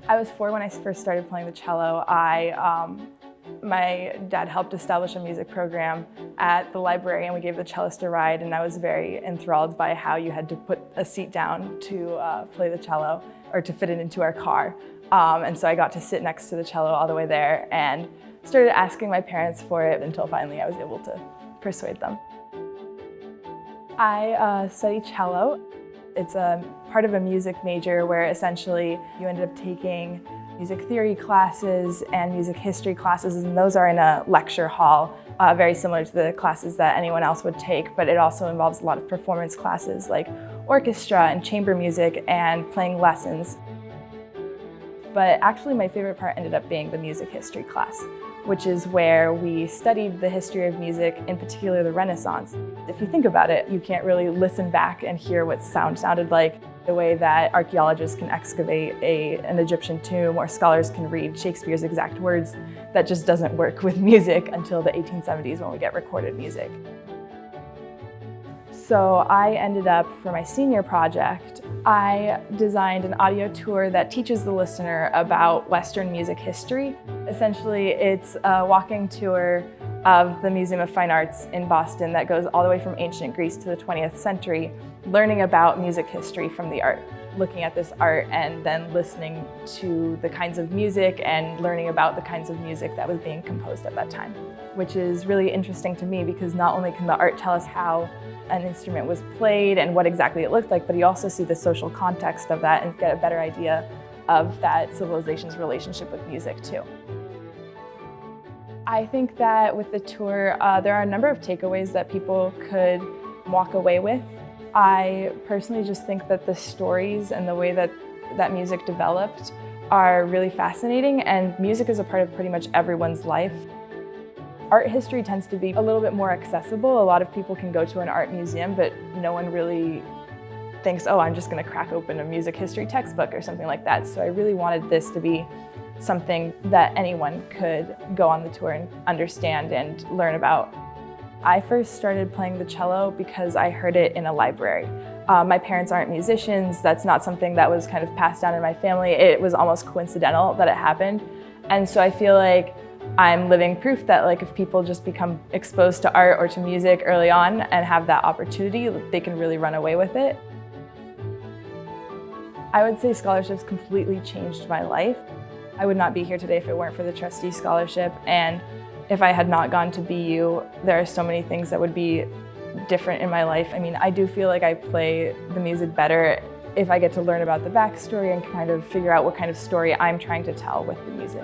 I was 4 when I first started playing the cello. My dad helped establish a music program at the library, and we gave the cellist a ride, and I was very enthralled by how you had to put a seat down to play the cello or to fit it into our car. And so I got to sit next to the cello all the way there and started asking my parents for it until finally I was able to persuade them. I study cello. It's a part of a music major where essentially you ended up taking music theory classes and music history classes, and those are in a lecture hall, very similar to the classes that anyone else would take, but it also involves a lot of performance classes like orchestra and chamber music and playing lessons. But actually my favorite part ended up being the music history class, which is where we studied the history of music, in particular the Renaissance. If you think about it, you can't really listen back and hear what sound sounded like the way that archaeologists can excavate an Egyptian tomb or scholars can read Shakespeare's exact words. That just doesn't work with music until the 1870s when we get recorded music. So I ended up, for my senior project, I designed an audio tour that teaches the listener about Western music history. Essentially, it's a walking tour of the Museum of Fine Arts in Boston that goes all the way from ancient Greece to the 20th century, learning about music history from the art, looking at this art and then listening to the kinds of music and learning about the kinds of music that was being composed at that time, which is really interesting to me because not only can the art tell us how an instrument was played and what exactly it looked like, but you also see the social context of that and get a better idea of that civilization's relationship with music too. I think that with the tour, there are a number of takeaways that people could walk away with. I personally just think that the stories and the way that music developed are really fascinating, and music is a part of pretty much everyone's life. Art history tends to be a little bit more accessible. A lot of people can go to an art museum, but no one really thinks, oh, I'm just going to crack open a music history textbook or something like that. So I really wanted this to be something that anyone could go on the tour and understand and learn about. I first started playing the cello because I heard it in a library. My parents aren't musicians. That's not something that was kind of passed down in my family. It was almost coincidental that it happened. And so I feel like I'm living proof that if people just become exposed to art or to music early on and have that opportunity, they can really run away with it. I would say scholarships completely changed my life. I would not be here today if it weren't for the Trustee Scholarship, and if I had not gone to BU, there are so many things that would be different in my life. I mean, I do feel like I play the music better if I get to learn about the backstory and kind of figure out what kind of story I'm trying to tell with the music.